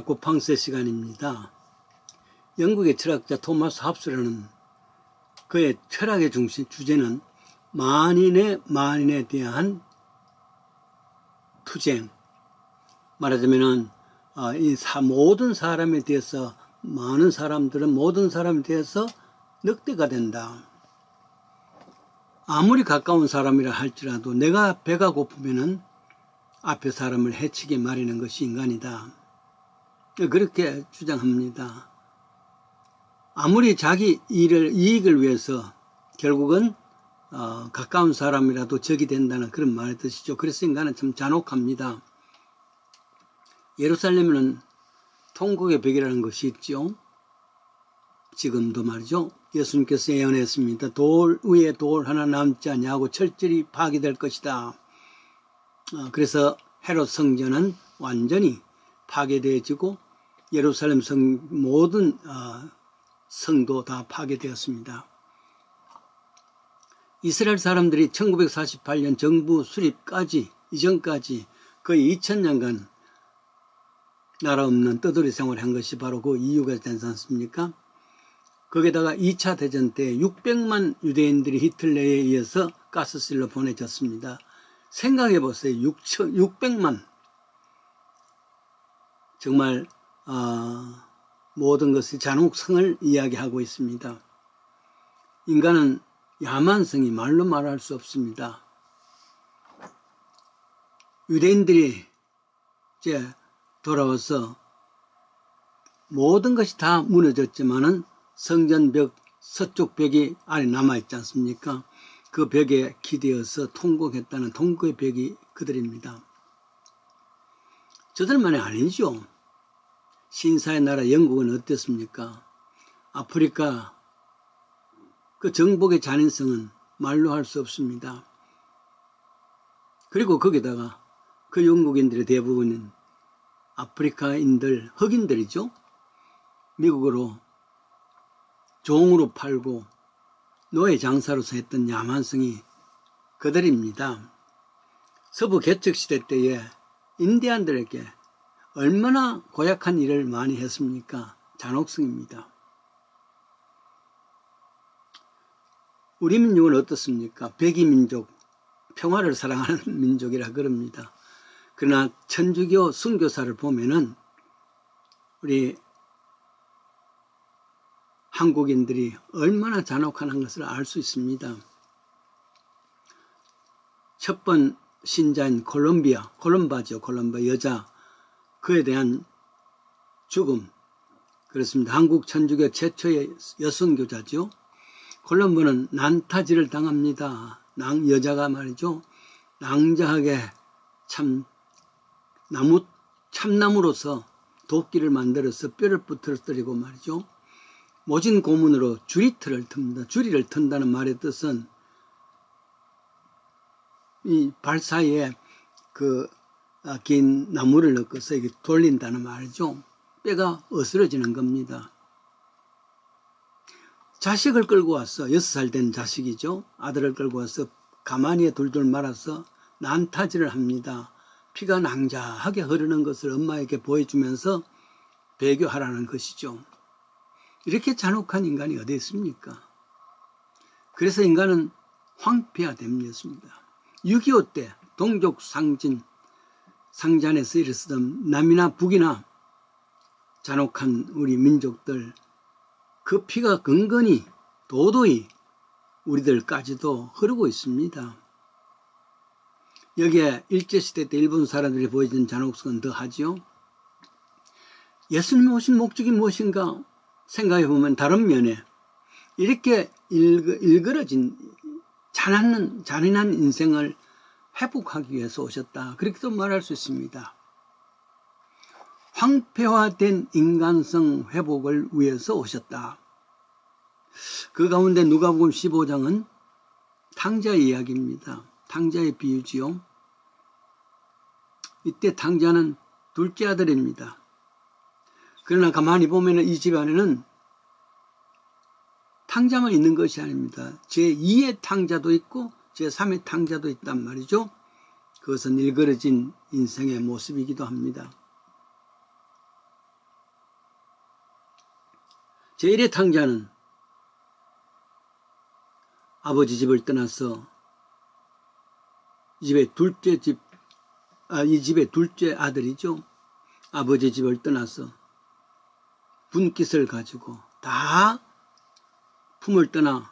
고팡세 시간입니다. 영국의 철학자 토마스 합스라는 그의 철학의 주제는 만인에 대한 투쟁, 말하자면은 모든 사람에 대해서, 많은 사람들은 모든 사람에 대해서 늑대가 된다. 아무리 가까운 사람이라 할지라도 내가 배가 고프면은 앞에 사람을 해치게 마련한 것이 인간이다. 그렇게 주장합니다. 아무리 자기 이익을 위해서 결국은 가까운 사람이라도 적이 된다는 그런 말의 뜻이죠. 그래서 인간은 참 잔혹합니다. 예루살렘에는 통곡의 벽이라는 것이 있죠. 지금도 말이죠. 예수님께서 예언했습니다. 돌 위에 돌 하나 남지 않냐고 철저히 파괴될 것이다. 그래서 헤롯 성전은 완전히 파괴되어지고 예루살렘 모든 성도 다 파괴되었습니다. 이스라엘 사람들이 1948년 정부 수립까지 이전까지 거의 2000년간 나라 없는 떠돌이 생활을 한 것이 바로 그 이유가 되지 않습니까? 거기다가 2차 대전 때 600만 유대인들이 히틀러에 의해서 가스실로 보내졌습니다. 생각해 보세요. 600만. 정말 모든 것이 잔혹성을 이야기하고 있습니다. 인간은 야만성이 말로 말할 수 없습니다. 유대인들이 이제 돌아와서 모든 것이 다 무너졌지만은 성전벽 서쪽 벽이 아래 남아있지 않습니까? 그 벽에 기대어서 통곡했다는 통곡의 벽이 그들입니다. 저들만이 아니죠. 신사의 나라 영국은 어땠습니까? 아프리카 그 정복의 잔인성은 말로 할 수 없습니다. 그리고 거기다가 그 영국인들의 대부분은 아프리카인들, 흑인들이죠. 미국으로 종으로 팔고 노예 장사로서 했던 야만성이 그들입니다. 서부 개척시대 때에 인디안들에게 얼마나 고약한 일을 많이 했습니까? 잔혹성입니다. 우리 민족은 어떻습니까? 백이민족, 평화를 사랑하는 민족이라 그럽니다. 그러나 천주교 순교사를 보면은 우리 한국인들이 얼마나 잔혹한 것을 알 수 있습니다. 첫 번 신자인 콜롬바죠. 콜롬바 여자, 그에 대한 죽음. 그렇습니다. 한국 천주교 최초의 여성교자죠. 콜롬바는 난타질을 당합니다. 여자가 말이죠. 낭자하게 참나무로서 도끼를 만들어서 뼈를 부러뜨리고 말이죠. 모진 고문으로 주리를 튼다는 말의 뜻은 이 발 사이에 그 긴 나무를 넣어서 이렇게 돌린다는 말이죠. 뼈가 으스러지는 겁니다. 자식을 끌고 와서 6살 된 자식이죠. 아들을 끌고 와서 가마니에 둘둘 말아서 난타질을 합니다. 피가 낭자하게 흐르는 것을 엄마에게 보여주면서 배교하라는 것이죠. 이렇게 잔혹한 인간이 어디 있습니까? 그래서 인간은 황폐화됨이었습니다. 6.25 때 동족 상잔에서 일었던 남이나 북이나 잔혹한 우리 민족들, 그 피가 근근히 도도히 우리들까지도 흐르고 있습니다. 여기에 일제시대 때 일본 사람들이 보여준 잔혹성은 더하죠. 예수님이 오신 목적이 무엇인가 생각해보면 다른 면에 이렇게 일그러진 잔인한 인생을 회복하기 위해서 오셨다. 그렇게도 말할 수 있습니다. 황폐화된 인간성 회복을 위해서 오셨다. 그 가운데 누가복음 15장은 탕자의 이야기입니다. 탕자의 비유지요. 이때 탕자는 둘째 아들입니다. 그러나 가만히 보면 이 집안에는 탕자만 있는 것이 아닙니다. 제2의 탕자도 있고 제3의 탕자도 있단 말이죠. 그것은 일그러진 인생의 모습이기도 합니다. 제1의 탕자는 아버지 집을 떠나서 이 집의 둘째 아들이죠. 아버지 집을 떠나서 분깃을 가지고 다 품을 떠나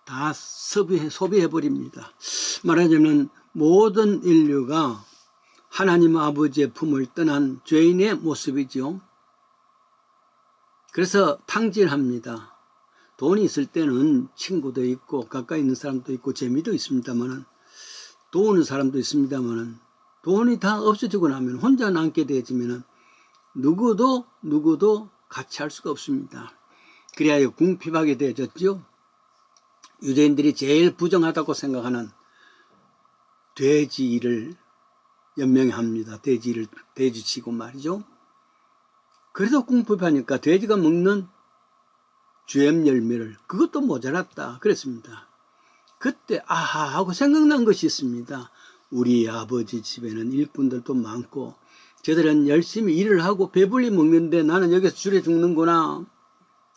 다 소비해버립니다. 말하자면 모든 인류가 하나님 아버지의 품을 떠난 죄인의 모습이죠. 그래서 탕진합니다. 돈이 있을 때는 친구도 있고 가까이 있는 사람도 있고 재미도 있습니다만은 도우는 사람도 있습니다만은 돈이 다 없어지고 나면 혼자 남게 되어지면은 누구도 같이 할 수가 없습니다. 그래야 궁핍하게 되어졌죠. 유대인들이 제일 부정하다고 생각하는 돼지를 연명합니다. 돼지치고 말이죠. 그래서 궁핍하니까 돼지가 먹는 주염 열매를 그것도 모자랐다 그랬습니다. 그때 아하 하고 생각난 것이 있습니다. 우리 아버지 집에는 일꾼들도 많고 저들은 열심히 일을 하고 배불리 먹는데 나는 여기서 줄에 죽는구나.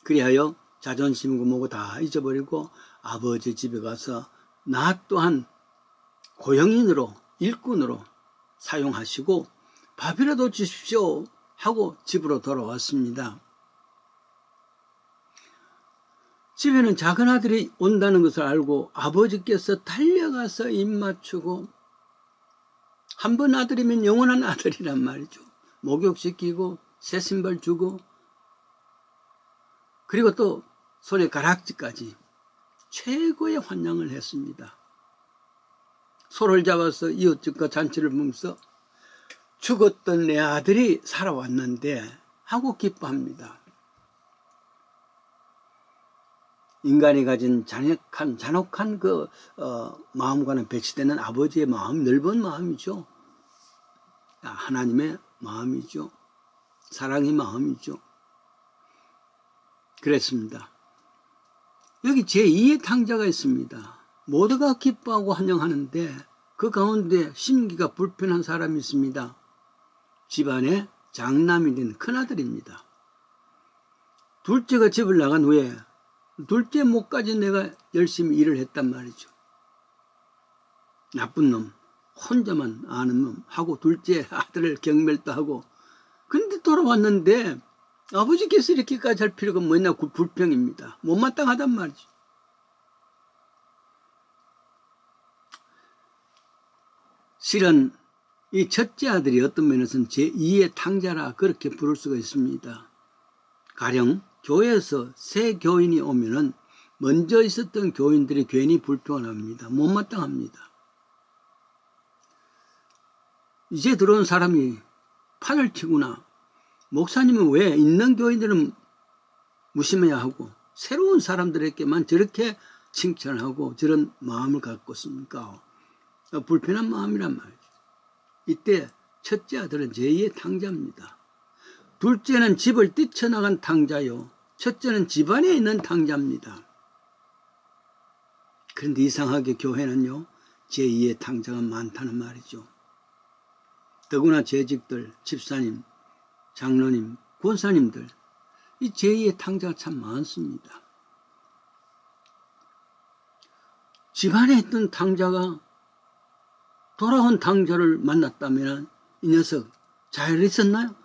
그리하여 자존심이고 뭐고 다 잊어버리고 아버지 집에 가서 나 또한 고용인으로 일꾼으로 사용하시고 밥이라도 주십시오 하고 집으로 돌아왔습니다. 집에는 작은 아들이 온다는 것을 알고 아버지께서 달려가서 입 맞추고 한 번 아들이면 영원한 아들이란 말이죠. 목욕시키고 새 신발 주고 그리고 또 손에 가락지까지 최고의 환영을 했습니다. 소를 잡아서 이웃집과 잔치를 보면서 죽었던 내 아들이 살아왔는데 하고 기뻐합니다. 인간이 가진 잔혹한 그 마음과는 배치되는 아버지의 마음, 넓은 마음이죠. 하나님의 마음이죠. 사랑의 마음이죠. 그랬습니다. 여기 제2의 탕자가 있습니다. 모두가 기뻐하고 환영하는데 그 가운데 심기가 불편한 사람이 있습니다. 집안의 장남이 된 큰아들입니다. 둘째가 집을 나간 후에 둘째 목까지 내가 열심히 일을 했단 말이죠. 나쁜 놈, 혼자만 아는 놈 하고 둘째 아들을 경멸도 하고 근데 돌아왔는데 아버지께서 이렇게까지 할 필요가 뭐냐 그 불평입니다. 못마땅하단 말이죠. 실은 이 첫째 아들이 어떤 면에서는 제2의 탕자라 그렇게 부를 수가 있습니다. 가령 교회에서 새 교인이 오면은 먼저 있었던 교인들이 괜히 불평을 합니다. 못마땅합니다. 이제 들어온 사람이 판을 치구나. 목사님은 왜 있는 교인들은 무심해야 하고 새로운 사람들에게만 저렇게 칭찬하고 저런 마음을 갖고 있습니까? 불편한 마음이란 말이죠. 이때 첫째 아들은 제2의 탕자입니다. 둘째는 집을 뛰쳐나간 탕자요. 첫째는 집안에 있는 탕자입니다. 그런데 이상하게 교회는요. 제2의 탕자가 많다는 말이죠. 더구나 재직들, 집사님, 장로님, 권사님들 이 제2의 탕자가 참 많습니다. 집안에 있던 탕자가 돌아온 탕자를 만났다면 이 녀석 잘 있었나요?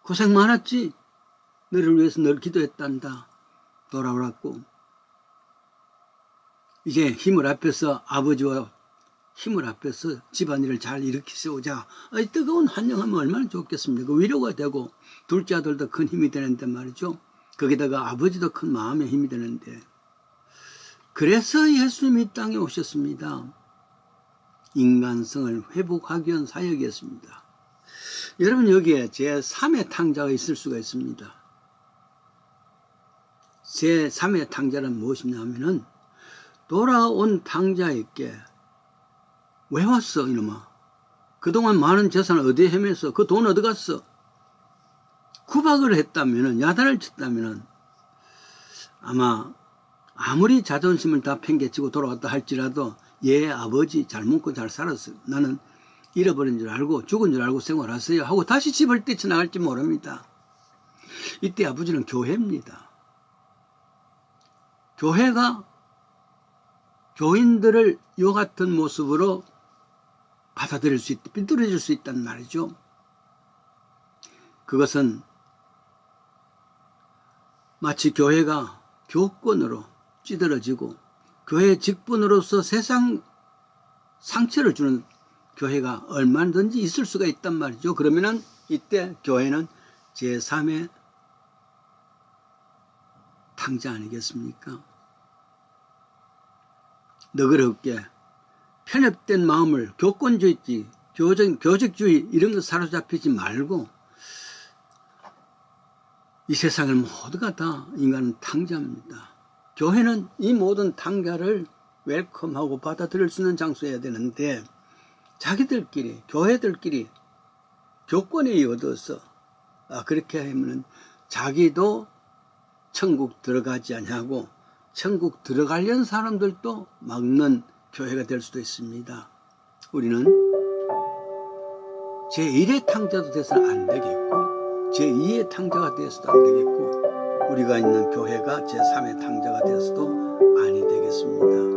고생 많았지? 너를 위해서 늘 기도했단다. 돌아오라고. 이제 힘을 합해서 아버지와 힘을 합해서 집안일을 잘 일으키세우자. 뜨거운 환영하면 얼마나 좋겠습니까? 위로가 되고 둘째 아들도 큰 힘이 되는데 말이죠. 거기다가 아버지도 큰 마음의 힘이 되는데 그래서 예수님이 이 땅에 오셨습니다. 인간성을 회복하기 위한 사역이었습니다. 여러분 여기에 제3의 탕자가 있을 수가 있습니다. 제3의 탕자는 무엇이냐면은 돌아온 탕자에게 왜 왔어 이놈아? 그동안 많은 재산을 어디에 헤맸어? 그 돈 어디 갔어? 구박을 했다면은 야단을 쳤다면은 아마 아무리 자존심을 다 팽개치고 돌아왔다 할지라도 얘 아버지 잘 먹고 잘 살았어요. 나는 잃어버린 줄 알고 죽은 줄 알고 생활했어요 하고 다시 집을 뛰쳐나갈지 모릅니다. 이때 아버지는 교회입니다. 교회가 교인들을 이와 같은 모습으로 받아들일 수 있다, 삐뚤어질 수 있단 말이죠. 그것은 마치 교회가 교권으로 찌들어지고 교회 직분으로서 세상 상처를 주는 교회가 얼마든지 있을 수가 있단 말이죠. 그러면은 이때 교회는 제3의 탕자 아니겠습니까? 너그럽게 편협된 마음을 교권주의, 교직주의 이런 거 사로잡히지 말고 이 세상을 모두가 다 인간은 탕자입니다. 교회는 이 모든 탕자를 웰컴하고 받아들일 수 있는 장소여야 되는데 자기들끼리 교회들끼리 교권이 얻어서 그렇게 하면 자기도 천국 들어가지 않냐고 천국 들어가려는 사람들도 막는 교회가 될 수도 있습니다. 우리는 제1의 탕자도 돼서는 안 되겠고 제2의 탕자가 되어서도 안 되겠고 우리가 있는 교회가 제3의 탕자가 되어서도 아니 되겠습니다.